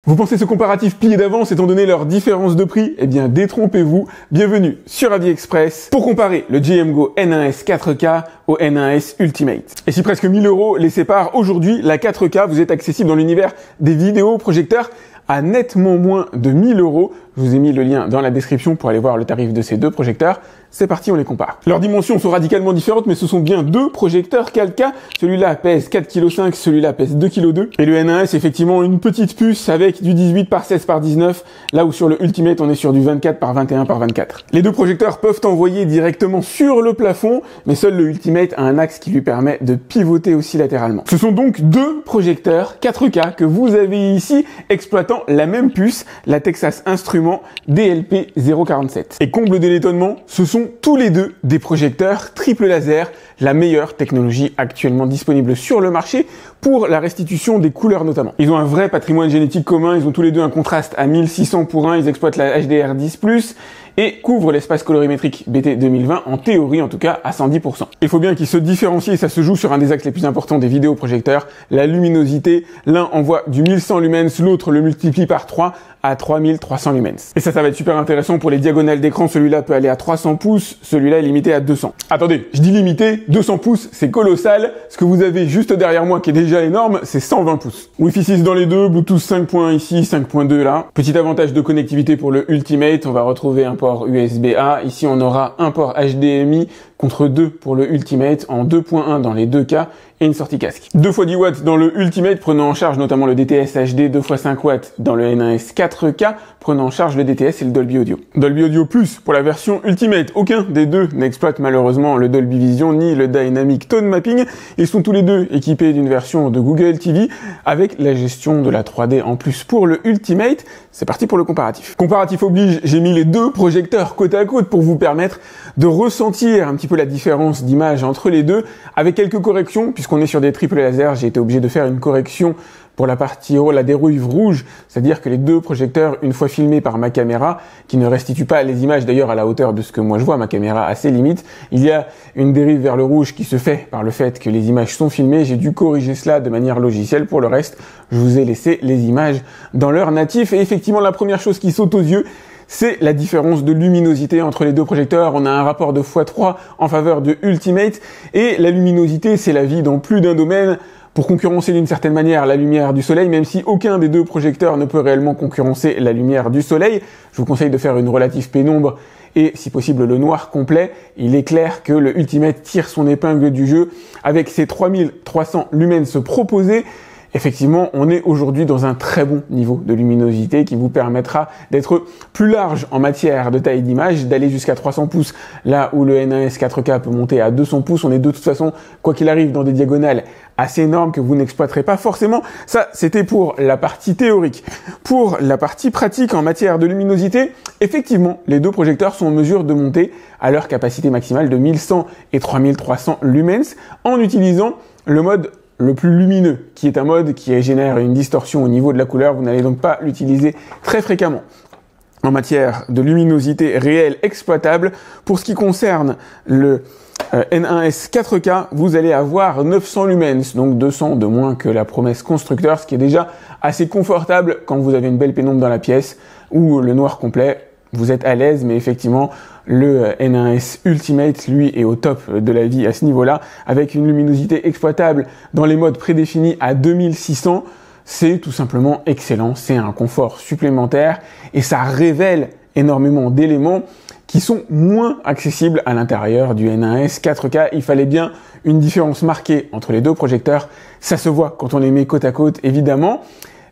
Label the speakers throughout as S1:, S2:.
S1: Vous pensez ce comparatif plié d'avance étant donné leur différence de prix? Eh bien, détrompez-vous. Bienvenue sur AliExpress pour comparer le JMGO N1S 4K au N1S Ultimate. Et si presque 1000 € les séparent aujourd'hui, la 4K vous est accessible dans l'univers des vidéoprojecteurs à nettement moins de 1000 €. Je vous ai mis le lien dans la description pour aller voir le tarif de ces deux projecteurs. C'est parti, on les compare. Leurs dimensions sont radicalement différentes, mais ce sont bien deux projecteurs 4K. Celui-là pèse 4,5 kg, celui-là pèse 2,2 kg. Et le N1S, effectivement, une petite puce avec du 18 par 16 par 19, là où sur le Ultimate, on est sur du 24 par 21 par 24. Les deux projecteurs peuvent envoyer directement sur le plafond, mais seul le Ultimate a un axe qui lui permet de pivoter aussi latéralement. Ce sont donc deux projecteurs 4K que vous avez ici, exploitant la même puce, la Texas Instruments DLP047. Et comble de l'étonnement, ce sont tous les deux des projecteurs triple laser, la meilleure technologie actuellement disponible sur le marché pour la restitution des couleurs notamment. Ils ont un vrai patrimoine génétique commun, ils ont tous les deux un contraste à 1600 pour 1, ils exploitent la HDR10+, et couvrent l'espace colorimétrique BT 2020, en théorie en tout cas, à 110%. Il faut bien qu'ils se différencient, et ça se joue sur un des axes les plus importants des vidéoprojecteurs, la luminosité. L'un envoie du 1100 lumens, l'autre le multiplie par 3 à 3300 lumens. Et ça va être super intéressant pour les diagonales d'écran. Celui-là peut aller à 300 pouces, celui-là est limité à 200. Attendez, je dis limité, 200 pouces, c'est colossal. Ce que vous avez juste derrière moi, qui est déjà énorme, c'est 120 pouces. Wi-Fi 6 dans les deux, Bluetooth 5.1 ici, 5.2 là. Petit avantage de connectivité pour le Ultimate, on va retrouver un port USB-A. Ici, on aura un port HDMI contre 2 pour le Ultimate, en 2.1 dans les deux cas, et une sortie casque. 2 x 10 watts dans le Ultimate, prenant en charge notamment le DTS HD, 2 x 5 watts dans le N1S 4K, prenant en charge le DTS et le Dolby Audio. Dolby Audio Plus pour la version Ultimate. Aucun des deux n'exploite malheureusement le Dolby Vision ni le Dynamic Tone Mapping. Ils sont tous les deux équipés d'une version de Google TV avec la gestion de la 3D en plus pour le Ultimate. C'est parti pour le comparatif. Comparatif oblige, j'ai mis les deux projecteurs côte à côte pour vous permettre de ressentir un petit peu la différence d'image entre les deux, avec quelques corrections, puisqu'on est sur des triples lasers. J'ai été obligé de faire une correction pour la partie haut, la dérouille rouge, c'est-à-dire que les deux projecteurs, une fois filmés par ma caméra, qui ne restitue pas les images d'ailleurs à la hauteur de ce que moi je vois, ma caméra a ses limites, il y a une dérive vers le rouge qui se fait par le fait que les images sont filmées. J'ai dû corriger cela de manière logicielle. Pour le reste, je vous ai laissé les images dans leur natif. Et effectivement, la première chose qui saute aux yeux, c'est la différence de luminosité entre les deux projecteurs. On a un rapport de x3 en faveur de Ultimate, et la luminosité, c'est la vie dans plus d'un domaine. Pour concurrencer d'une certaine manière la lumière du soleil, même si aucun des deux projecteurs ne peut réellement concurrencer la lumière du soleil, je vous conseille de faire une relative pénombre et si possible le noir complet. Il est clair que le Ultimate tire son épingle du jeu avec ses 3300 lumens proposés. Effectivement, on est aujourd'hui dans un très bon niveau de luminosité qui vous permettra d'être plus large en matière de taille d'image, d'aller jusqu'à 300 pouces, là où le N1S 4K peut monter à 200 pouces. On est de toute façon, quoi qu'il arrive, dans des diagonales assez énormes que vous n'exploiterez pas forcément. Ça, c'était pour la partie théorique. Pour la partie pratique en matière de luminosité, effectivement, les deux projecteurs sont en mesure de monter à leur capacité maximale de 1100 et 3300 lumens en utilisant le mode le plus lumineux, qui est un mode qui génère une distorsion au niveau de la couleur. Vous n'allez donc pas l'utiliser très fréquemment. En matière de luminosité réelle exploitable, pour ce qui concerne le N1S 4K, vous allez avoir 900 lumens, donc 200 de moins que la promesse constructeur, ce qui est déjà assez confortable quand vous avez une belle pénombre dans la pièce ou le noir complet. Vous êtes à l'aise, mais effectivement, le N1S Ultimate, lui, est au top de la vie à ce niveau-là, avec une luminosité exploitable dans les modes prédéfinis à 2600. C'est tout simplement excellent, c'est un confort supplémentaire et ça révèle énormément d'éléments qui sont moins accessibles à l'intérieur du N1S 4K. Il fallait bien une différence marquée entre les deux projecteurs. Ça se voit quand on les met côte à côte, évidemment.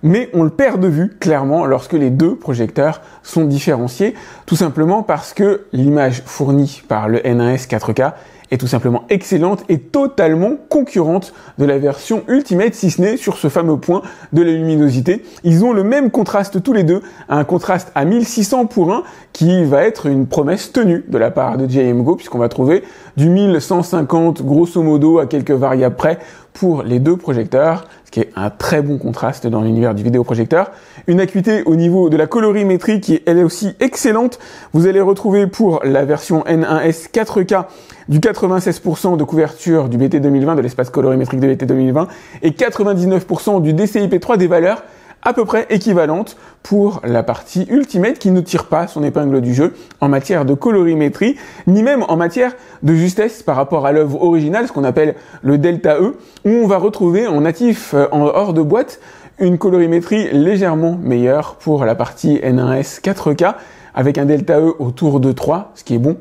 S1: Mais on le perd de vue clairement lorsque les deux projecteurs sont différenciés, tout simplement parce que l'image fournie par le N1S 4K est tout simplement excellente et totalement concurrente de la version Ultimate, si ce n'est sur ce fameux point de la luminosité. Ils ont le même contraste tous les deux, un contraste à 1600 pour 1 qui va être une promesse tenue de la part de JMGO, puisqu'on va trouver du 1150 grosso modo à quelques variables près pour les deux projecteurs, ce qui est un très bon contraste dans l'univers du vidéoprojecteur. Une acuité au niveau de la colorimétrie qui est elle aussi excellente. Vous allez retrouver pour la version N1S 4K du 96% de couverture du BT 2020, de l'espace colorimétrique de BT 2020, et 99% du DCI-P3 des valeurs à peu près équivalente pour la partie Ultimate qui ne tire pas son épingle du jeu en matière de colorimétrie, ni même en matière de justesse par rapport à l'œuvre originale, ce qu'on appelle le Delta E, où on va retrouver en natif, en hors de boîte, une colorimétrie légèrement meilleure pour la partie N1S 4K, avec un Delta E autour de 3, ce qui est bon.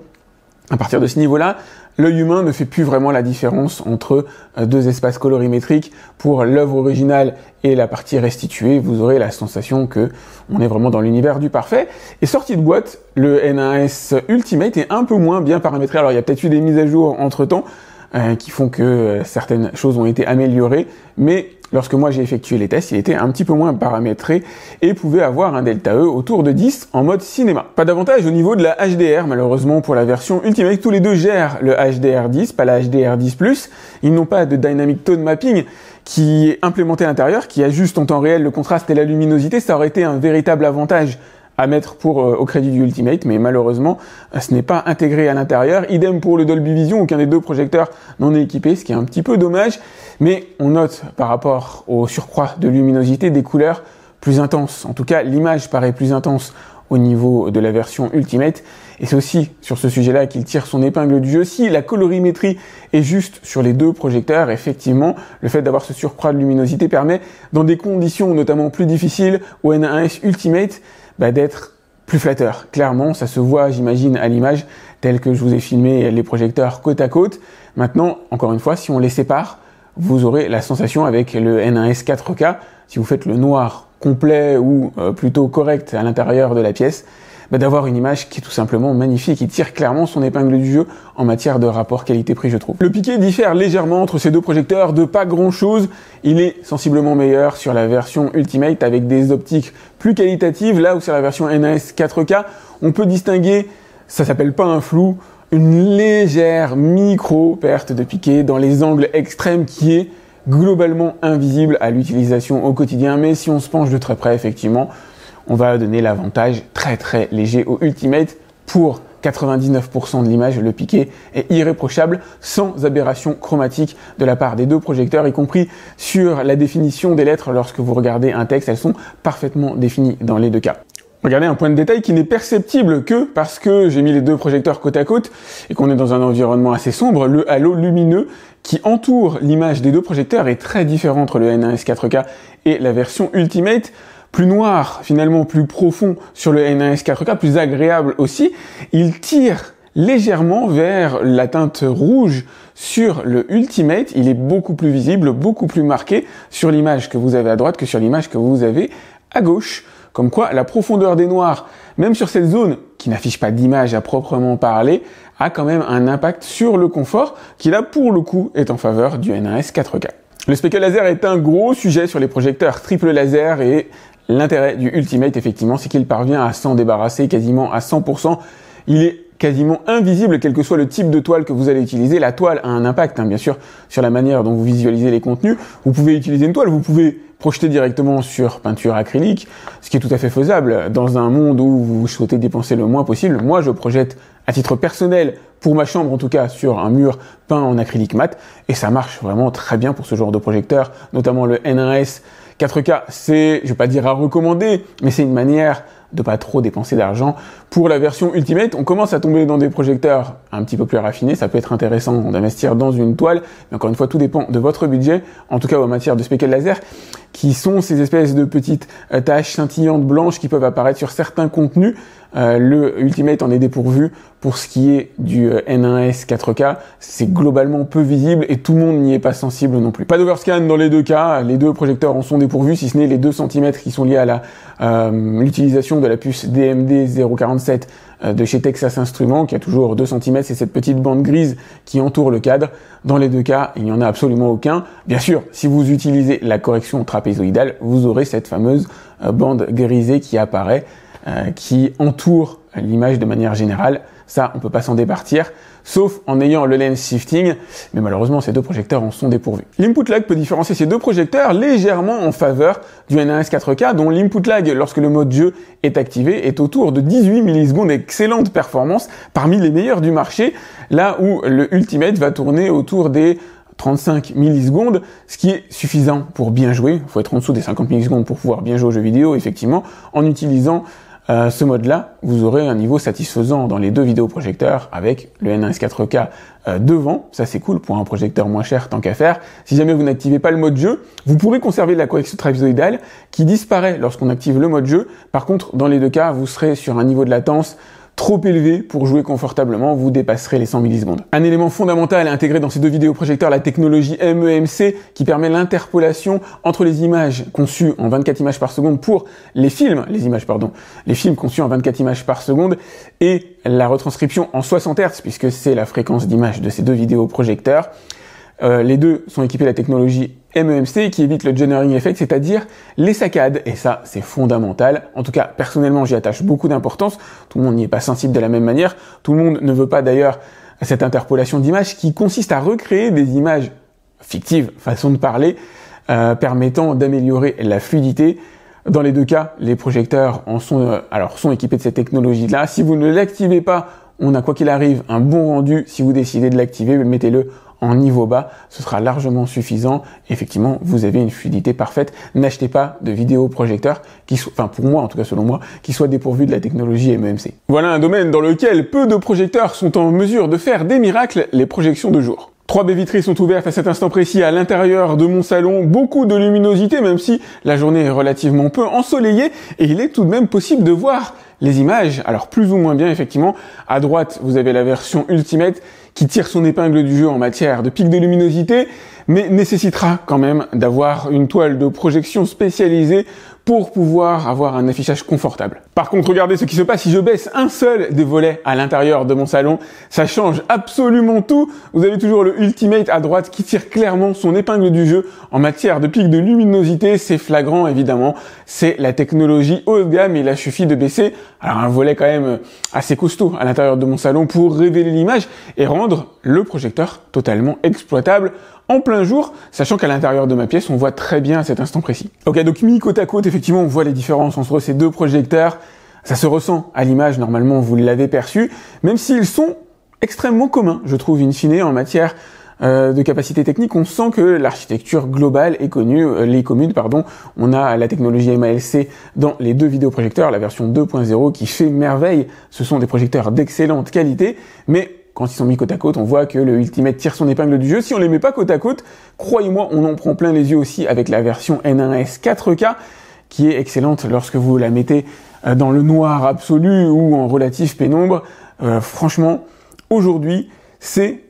S1: À partir de ce niveau-là, l'œil humain ne fait plus vraiment la différence entre deux espaces colorimétriques. Pour l'œuvre originale et la partie restituée, vous aurez la sensation que on est vraiment dans l'univers du parfait. Et sorti de boîte, le N1S Ultimate est un peu moins bien paramétré. Alors il y a peut-être eu des mises à jour entre-temps qui font que certaines choses ont été améliorées, mais lorsque moi j'ai effectué les tests, il était un petit peu moins paramétré et pouvait avoir un Delta E autour de 10 en mode cinéma. Pas d'avantage au niveau de la HDR, malheureusement pour la version Ultimate. Tous les deux gèrent le HDR10, pas la HDR10+. Ils n'ont pas de Dynamic Tone Mapping qui est implémenté à l'intérieur, qui ajuste en temps réel le contraste et la luminosité. Ça aurait été un véritable avantage à mettre au crédit du Ultimate, mais malheureusement, ce n'est pas intégré à l'intérieur. Idem pour le Dolby Vision, aucun des deux projecteurs n'en est équipé, ce qui est un petit peu dommage, mais on note par rapport au surcroît de luminosité des couleurs plus intenses. En tout cas, l'image paraît plus intense au niveau de la version Ultimate, et c'est aussi sur ce sujet-là qu'il tire son épingle du jeu. Si la colorimétrie est juste sur les deux projecteurs, effectivement, le fait d'avoir ce surcroît de luminosité permet, dans des conditions notamment plus difficiles, au N1S Ultimate, d'être plus flatteur. Clairement, ça se voit, j'imagine, à l'image, tel que je vous ai filmé les projecteurs côte à côte. Maintenant, encore une fois, si on les sépare, vous aurez la sensation avec le N1S 4K, si vous faites le noir complet ou plutôt correct à l'intérieur de la pièce, d'avoir une image qui est tout simplement magnifique, qui tire clairement son épingle du jeu en matière de rapport qualité-prix, je trouve. Le piqué diffère légèrement entre ces deux projecteurs de pas grand-chose. Il est sensiblement meilleur sur la version Ultimate avec des optiques plus qualitatives, là où sur la version N1S 4K, on peut distinguer, ça s'appelle pas un flou, une légère micro-perte de piqué dans les angles extrêmes qui est globalement invisible à l'utilisation au quotidien, mais si on se penche de très près, effectivement, on va donner l'avantage très très léger au Ultimate. Pour 99% de l'image, le piqué est irréprochable, sans aberration chromatique de la part des deux projecteurs, y compris sur la définition des lettres. Lorsque vous regardez un texte, elles sont parfaitement définies dans les deux cas. Regardez un point de détail qui n'est perceptible que parce que j'ai mis les deux projecteurs côte à côte et qu'on est dans un environnement assez sombre. Le halo lumineux qui entoure l'image des deux projecteurs est très différent entre le N1S 4K et la version Ultimate. Plus noir, finalement plus profond sur le N1S 4K, plus agréable aussi. Il tire légèrement vers la teinte rouge sur le Ultimate. Il est beaucoup plus visible, beaucoup plus marqué sur l'image que vous avez à droite que sur l'image que vous avez à gauche. Comme quoi, la profondeur des noirs, même sur cette zone qui n'affiche pas d'image à proprement parler, a quand même un impact sur le confort qui là, pour le coup, est en faveur du N1S 4K. Le speckle laser est un gros sujet sur les projecteurs triple laser et l'intérêt du Ultimate, effectivement, c'est qu'il parvient à s'en débarrasser quasiment à 100%. Il est quasiment invisible, quel que soit le type de toile que vous allez utiliser. La toile a un impact, bien sûr, sur la manière dont vous visualisez les contenus. Vous pouvez utiliser une toile, vous pouvez projeter directement sur peinture acrylique, ce qui est tout à fait faisable dans un monde où vous souhaitez dépenser le moins possible. Moi, je projette à titre personnel, pour ma chambre en tout cas, sur un mur peint en acrylique mat, et ça marche vraiment très bien pour ce genre de projecteur, notamment le N1S 4K, c'est, je vais pas dire à recommander, mais c'est une manière de pas trop dépenser d'argent. Pour la version Ultimate, on commence à tomber dans des projecteurs un petit peu plus raffinés. Ça peut être intéressant d'investir dans une toile, mais encore une fois, tout dépend de votre budget. En tout cas, en matière de speckle laser, qui sont ces espèces de petites taches scintillantes blanches qui peuvent apparaître sur certains contenus. Le Ultimate en est dépourvu. Pour ce qui est du N1S 4K, c'est globalement peu visible et tout le monde n'y est pas sensible non plus. Pas d'overscan dans les deux cas, les deux projecteurs en sont dépourvus, si ce n'est les 2 cm qui sont liés à l'utilisation de la puce DMD 047 de chez Texas Instruments, qui a toujours 2 cm, c'est cette petite bande grise qui entoure le cadre. Dans les deux cas, il n'y en a absolument aucun. Bien sûr, si vous utilisez la correction trapézoïdale, vous aurez cette fameuse bande grisée qui apparaît, qui entoure l'image de manière générale. Ça, on peut pas s'en départir, sauf en ayant le lens shifting, mais malheureusement, ces deux projecteurs en sont dépourvus. L'input lag peut différencier ces deux projecteurs légèrement en faveur du N1S 4K, dont l'input lag, lorsque le mode jeu est activé, est autour de 18 millisecondes, excellente performance, parmi les meilleurs du marché, là où le Ultimate va tourner autour des 35 millisecondes, ce qui est suffisant pour bien jouer. Il faut être en dessous des 50 millisecondes pour pouvoir bien jouer aux jeux vidéo, effectivement. En utilisant ce mode-là, vous aurez un niveau satisfaisant dans les deux vidéoprojecteurs avec le N1S 4K devant. Ça, c'est cool pour un projecteur moins cher, tant qu'à faire. Si jamais vous n'activez pas le mode jeu, vous pourrez conserver la correction trapézoïdale qui disparaît lorsqu'on active le mode jeu. Par contre, dans les deux cas, vous serez sur un niveau de latence trop élevé pour jouer confortablement, vous dépasserez les 100 millisecondes. Un élément fondamental à intégrer dans ces deux vidéoprojecteurs, la technologie MEMC qui permet l'interpolation entre les images conçues en 24 images par seconde pour les films conçus en 24 images par seconde et la retranscription en 60 Hz puisque c'est la fréquence d'image de ces deux vidéoprojecteurs. Les deux sont équipés de la technologie MEMC qui évite le genering effect, c'est-à-dire les saccades. Et ça, c'est fondamental. En tout cas, personnellement, j'y attache beaucoup d'importance. Tout le monde n'y est pas sensible de la même manière. Tout le monde ne veut pas d'ailleurs cette interpolation d'images qui consiste à recréer des images fictives, façon de parler, permettant d'améliorer la fluidité. Dans les deux cas, les projecteurs sont équipés de cette technologie-là. Si vous ne l'activez pas, on a quoi qu'il arrive un bon rendu. Si vous décidez de l'activer, mettez-le en niveau bas, ce sera largement suffisant. Effectivement, vous avez une fluidité parfaite. N'achetez pas de vidéoprojecteur pour moi, en tout cas selon moi, qui soit dépourvu de la technologie MEMC. Voilà un domaine dans lequel peu de projecteurs sont en mesure de faire des miracles, les projections de jour. 3 baies vitrées sont ouvertes à cet instant précis à l'intérieur de mon salon. Beaucoup de luminosité, même si la journée est relativement peu ensoleillée. Et il est tout de même possible de voir les images. Alors plus ou moins bien, effectivement. À droite, vous avez la version Ultimate qui tire son épingle du jeu en matière de pic de luminosité, mais nécessitera quand même d'avoir une toile de projection spécialisée pour pouvoir avoir un affichage confortable. Par contre, regardez ce qui se passe si je baisse un seul des volets à l'intérieur de mon salon. Ça change absolument tout. Vous avez toujours le Ultimate à droite qui tire clairement son épingle du jeu en matière de pic de luminosité. C'est flagrant, évidemment. C'est la technologie haut de gamme. Il a suffi de baisser un volet quand même assez costaud à l'intérieur de mon salon pour révéler l'image et rendre le projecteur totalement exploitable en plein jour, sachant qu'à l'intérieur de ma pièce, on voit très bien à cet instant précis. Ok, donc mis côte à côte, effectivement, on voit les différences entre ces deux projecteurs. Ça se ressent à l'image, normalement, vous l'avez perçu, même s'ils sont extrêmement communs, je trouve, in fine, en matière de capacité technique. On sent que l'architecture globale est commune. On a la technologie MALC dans les deux vidéoprojecteurs, la version 2.0 qui fait merveille. Ce sont des projecteurs d'excellente qualité, mais quand ils sont mis côte à côte, on voit que le Ultimate tire son épingle du jeu. Si on les met pas côte à côte, croyez-moi, on en prend plein les yeux aussi avec la version N1S 4K, qui est excellente lorsque vous la mettez dans le noir absolu ou en relative pénombre. Franchement, aujourd'hui, c'est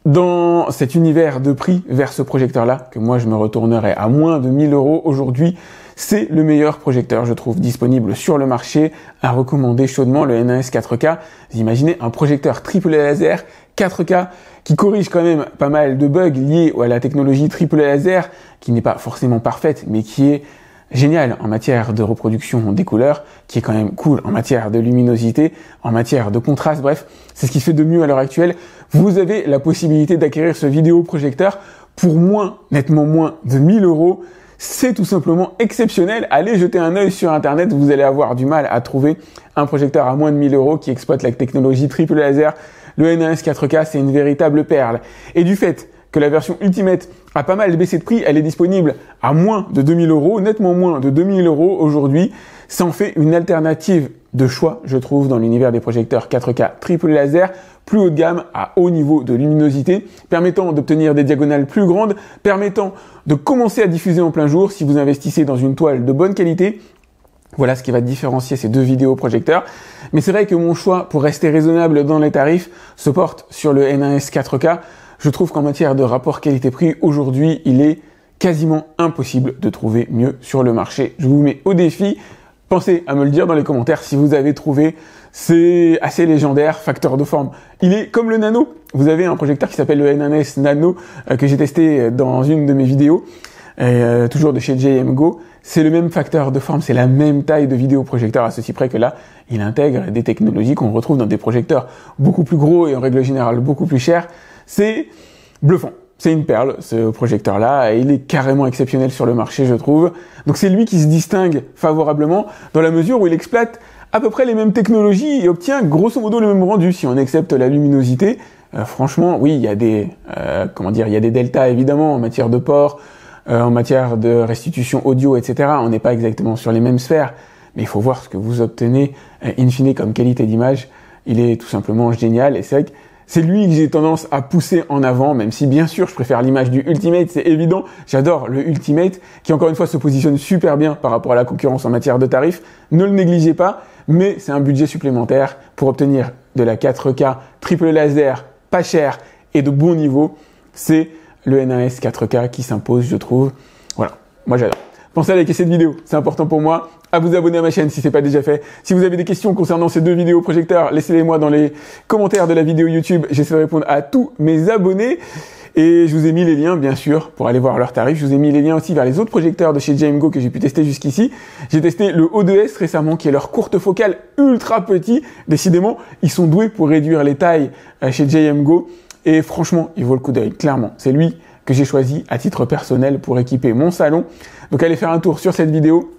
S1: dans cet univers de prix vers ce projecteur-là que moi je me retournerai à moins de 1000 € aujourd'hui. C'est le meilleur projecteur, je trouve, disponible sur le marché, à recommander chaudement le N1S 4K. Vous imaginez un projecteur triple laser 4K qui corrige quand même pas mal de bugs liés à la technologie triple laser, qui n'est pas forcément parfaite, mais qui est génial en matière de reproduction des couleurs, qui est quand même cool en matière de luminosité, en matière de contraste, bref, c'est ce qui se fait de mieux à l'heure actuelle. Vous avez la possibilité d'acquérir ce vidéoprojecteur pour nettement moins de 1000 €. C'est tout simplement exceptionnel. Allez jeter un œil sur Internet, vous allez avoir du mal à trouver un projecteur à moins de 1000 € qui exploite la technologie triple laser. Le N1S 4K, c'est une véritable perle. Et du fait que la version Ultimate a pas mal baissé de prix, elle est disponible à moins de 2000 €, nettement moins de 2000 € aujourd'hui. Ça en fait une alternative de choix, je trouve, dans l'univers des projecteurs 4K triple laser, plus haut de gamme, à haut niveau de luminosité, permettant d'obtenir des diagonales plus grandes, permettant de commencer à diffuser en plein jour si vous investissez dans une toile de bonne qualité. Voilà ce qui va différencier ces deux vidéoprojecteurs. Mais c'est vrai que mon choix, pour rester raisonnable dans les tarifs, se porte sur le N1S 4K. Je trouve qu'en matière de rapport qualité-prix, aujourd'hui, il est quasiment impossible de trouver mieux sur le marché. Je vous mets au défi. Pensez à me le dire dans les commentaires si vous avez trouvé. C'est assez légendaire, facteur de forme. Il est comme le Nano. Vous avez un projecteur qui s'appelle le N1S Nano que j'ai testé dans une de mes vidéos, toujours de chez JMGO. C'est le même facteur de forme, c'est la même taille de vidéoprojecteur, à ceci près que là, il intègre des technologies qu'on retrouve dans des projecteurs beaucoup plus gros et en règle générale beaucoup plus chers. C'est bluffant. C'est une perle, ce projecteur-là, et il est carrément exceptionnel sur le marché, je trouve. Donc c'est lui qui se distingue favorablement dans la mesure où il exploite à peu près les mêmes technologies et obtient grosso modo le même rendu, si on accepte la luminosité. franchement, oui, il y a des, il y a des deltas évidemment en matière de port, en matière de restitution audio, etc. On n'est pas exactement sur les mêmes sphères, mais il faut voir ce que vous obtenez in fine comme qualité d'image. Il est tout simplement génial et c'est vrai que c'est lui que j'ai tendance à pousser en avant, même si bien sûr je préfère l'image du Ultimate, c'est évident. J'adore le Ultimate qui encore une fois se positionne super bien par rapport à la concurrence en matière de tarifs. Ne le négligez pas, mais c'est un budget supplémentaire pour obtenir de la 4K triple laser, pas cher et de bon niveau. C'est le N1S 4K qui s'impose, je trouve. Voilà, moi j'adore. Pensez à liker cette vidéo, c'est important pour moi. À vous abonner à ma chaîne si c'est pas déjà fait. Si vous avez des questions concernant ces deux vidéos projecteurs, laissez-les moi dans les commentaires de la vidéo YouTube. J'essaie de répondre à tous mes abonnés. Et je vous ai mis les liens, bien sûr, pour aller voir leurs tarifs. Je vous ai mis les liens aussi vers les autres projecteurs de chez JMGO que j'ai pu tester jusqu'ici. J'ai testé le O2S récemment, qui est leur courte focale ultra petit. Décidément, ils sont doués pour réduire les tailles chez JMGO. Et franchement, il vaut le coup d'œil, clairement. C'est lui que j'ai choisi à titre personnel pour équiper mon salon. Donc allez faire un tour sur cette vidéo.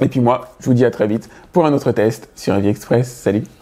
S1: Et puis moi, je vous dis à très vite pour un autre test sur AviExpress. Salut!